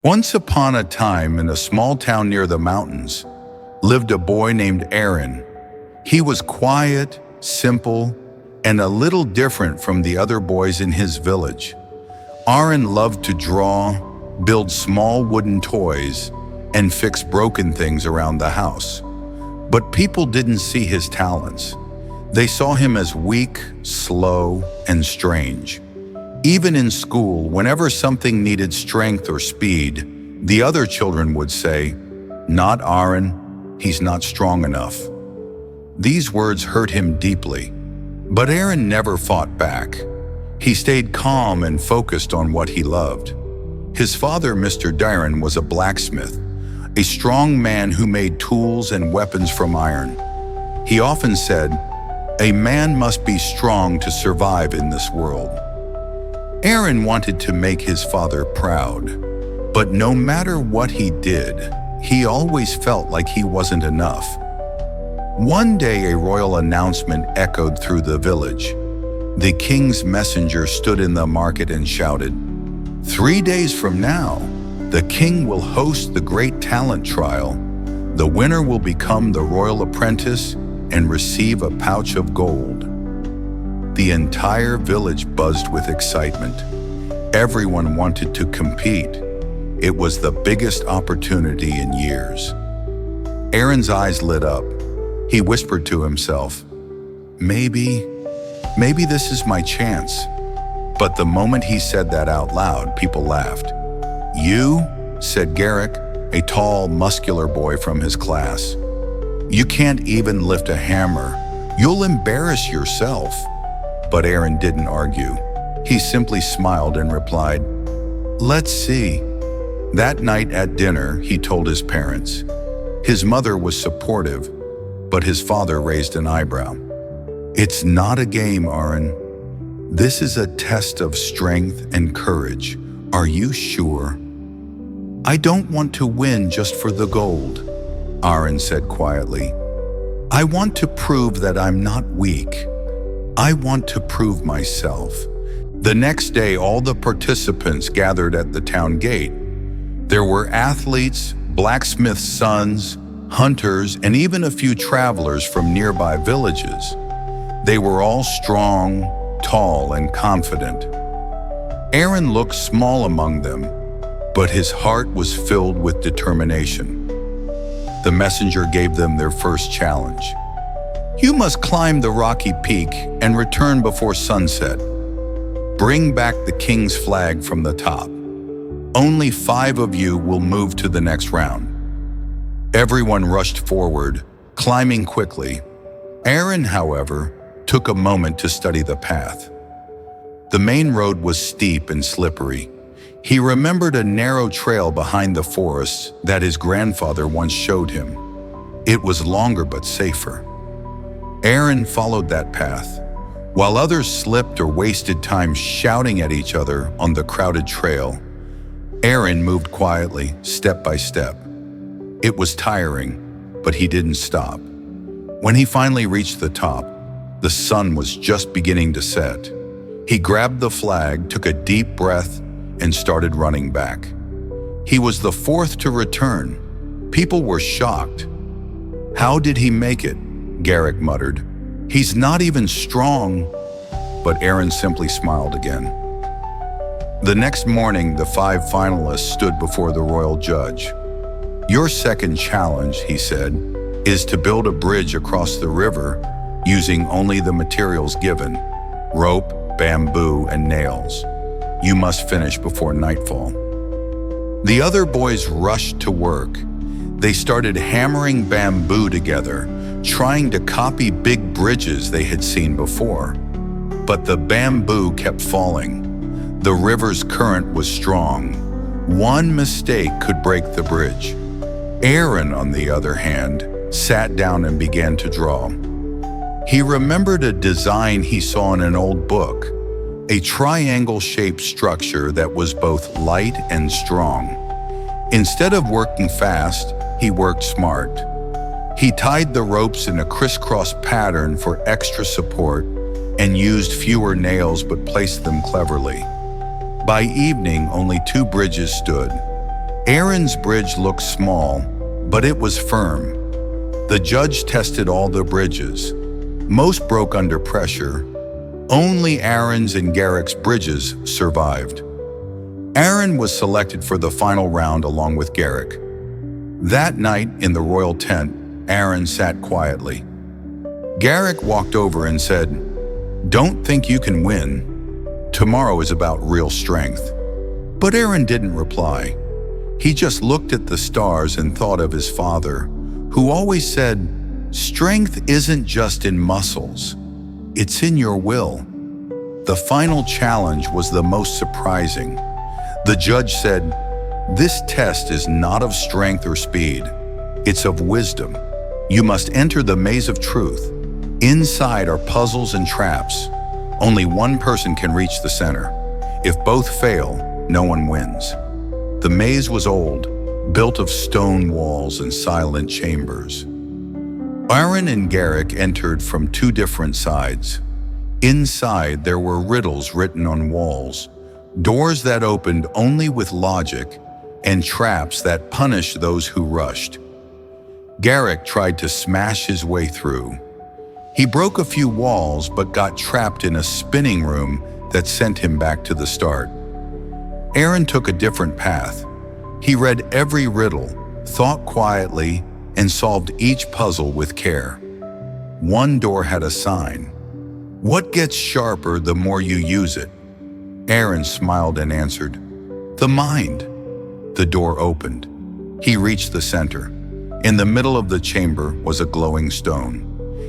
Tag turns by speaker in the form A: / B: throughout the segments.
A: Once upon a time, in a small town near the mountains, lived a boy named Arin. He was quiet, simple, and a little different from the other boys in his village. Arin loved to draw, build small wooden toys, and fix broken things around the house. But people didn't see his talents. They saw him as weak, slow, and strange. Even in school, whenever something needed strength or speed, the other children would say, "Not Arin, he's not strong enough." These words hurt him deeply, but Arin never fought back. He stayed calm and focused on what he loved. His father, Mr. Arin, was a blacksmith, a strong man who made tools and weapons from iron. He often said, "A man must be strong to survive in this world." Arin wanted to make his father proud, but no matter what he did, he always felt like he wasn't enough. One day, a royal announcement echoed through the village. The king's messenger stood in the market and shouted, "3 days from now, the king will host the great talent trial. The winner will become the royal apprentice and receive a pouch of gold." The entire village buzzed with excitement. Everyone wanted to compete. It was the biggest opportunity in years. Arin's eyes lit up. He whispered to himself, maybe this is my chance." But the moment he said that out loud, people laughed. "You?" said Garrick, a tall, muscular boy from his class. "You can't even lift a hammer. You'll embarrass yourself." But Arin didn't argue. He simply smiled and replied, "Let's see." That night at dinner, he told his parents. His mother was supportive, but his father raised an eyebrow. "It's not a game, Arin. This is a test of strength and courage. Are you sure?" "I don't want to win just for the gold," Arin said quietly. "I want to prove that I'm not weak. I want to prove myself." The next day, all the participants gathered at the town gate. There were athletes, blacksmiths' sons, hunters, and even a few travelers from nearby villages. They were all strong, tall, and confident. Arin looked small among them, but his heart was filled with determination. The messenger gave them their first challenge. "You must climb the rocky peak and return before sunset. Bring back the king's flag from the top. Only 5 of you will move to the next round." Everyone rushed forward, climbing quickly. Arin, however, took a moment to study the path. The main road was steep and slippery. He remembered a narrow trail behind the forest that his grandfather once showed him. It was longer but safer. Arin followed that path, while others slipped or wasted time shouting at each other on the crowded trail. Arin moved quietly, step by step. It was tiring, but he didn't stop. When he finally reached the top, the sun was just beginning to set. He grabbed the flag, took a deep breath, and started running back. He was the 4th to return. People were shocked. "How did he make it?" Garrick muttered. "He's not even strong." But Arin simply smiled again. The next morning, the 5 finalists stood before the royal judge. "Your second challenge," he said, "is to build a bridge across the river using only the materials given: rope, bamboo, and nails. You must finish before nightfall." The other boys rushed to work. They started hammering bamboo together, trying to copy big bridges they had seen before. But the bamboo kept falling. The river's current was strong. One mistake could break the bridge. Arin, on the other hand, sat down and began to draw. He remembered a design he saw in an old book, a triangle-shaped structure that was both light and strong. Instead of working fast, he worked smart. He tied the ropes in a crisscross pattern for extra support and used fewer nails but placed them cleverly. By evening, only 2 bridges stood. Arin's bridge looked small, but it was firm. The judge tested all the bridges. Most broke under pressure. Only Arin's and Garrick's bridges survived. Arin was selected for the final round along with Garrick. That night in the royal tent, Arin sat quietly. Garrick walked over and said, "Don't think you can win. Tomorrow is about real strength." But Arin didn't reply. He just looked at the stars and thought of his father, who always said, "Strength isn't just in muscles, it's in your will." The final challenge was the most surprising. The judge said, "This test is not of strength or speed, it's of wisdom. You must enter the maze of truth. Inside are puzzles and traps. Only one person can reach the center. If both fail, no one wins." The maze was old, built of stone walls and silent chambers. Arin and Garrick entered from two different sides. Inside, there were riddles written on walls, doors that opened only with logic, and traps that punished those who rushed. Garrick tried to smash his way through. He broke a few walls but got trapped in a spinning room that sent him back to the start. Arin took a different path. He read every riddle, thought quietly, and solved each puzzle with care. One door had a sign. "What gets sharper the more you use it?" Arin smiled and answered, "The mind." The door opened. He reached the center. In the middle of the chamber was a glowing stone.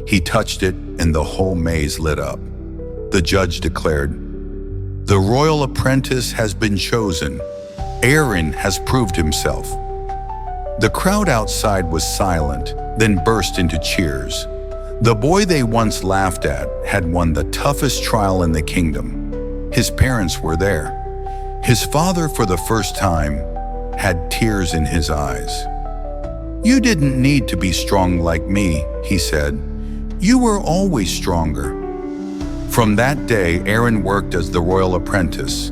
A: He touched it and the whole maze lit up. The judge declared, "The royal apprentice has been chosen. Arin has proved himself." The crowd outside was silent, then burst into cheers. The boy they once laughed at had won the toughest trial in the kingdom. His parents were there. His father, for the first time, had tears in his eyes. "You didn't need to be strong like me," he said. "You were always stronger." From that day, Arin worked as the royal apprentice.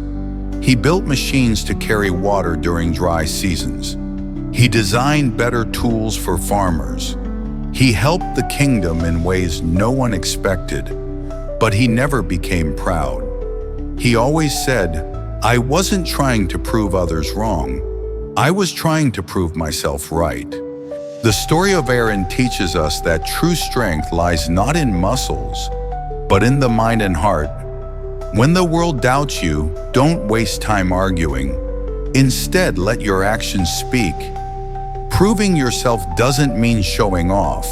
A: He built machines to carry water during dry seasons. He designed better tools for farmers. He helped the kingdom in ways no one expected, but he never became proud. He always said, "I wasn't trying to prove others wrong. I was trying to prove myself right." The story of Arin teaches us that true strength lies not in muscles, but in the mind and heart. When the world doubts you, don't waste time arguing. Instead, let your actions speak. Proving yourself doesn't mean showing off.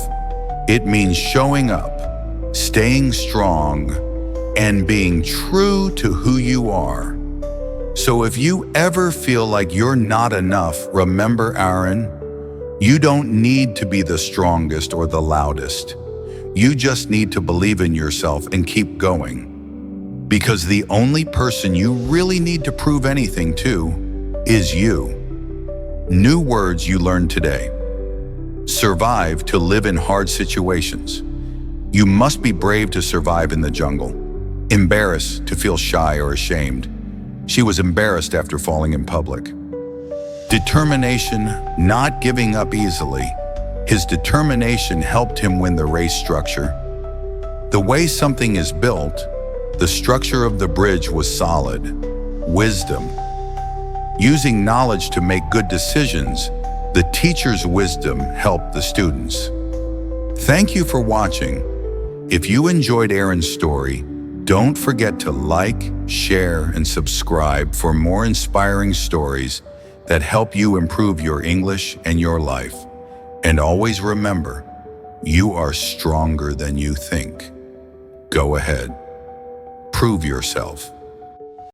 A: It means showing up, staying strong, and being true to who you are. So if you ever feel like you're not enough, remember, Arin, you don't need to be the strongest or the loudest. You just need to believe in yourself and keep going. Because the only person you really need to prove anything to is you. New words you learned today. Survive to live in hard situations. You must be brave to survive in the jungle. Embarrassed to feel shy or ashamed. She was embarrassed after falling in public. Determination, not giving up easily. His determination helped him win the race structure. The way something is built, the structure of the bridge was solid. Wisdom. Using knowledge to make good decisions, the teacher's wisdom helped the students. Thank you for watching. If you enjoyed Arin's story, don't forget to like, share, and subscribe for more inspiring stories that help you improve your English and your life. And always remember, you are stronger than you think. Go ahead. Prove yourself.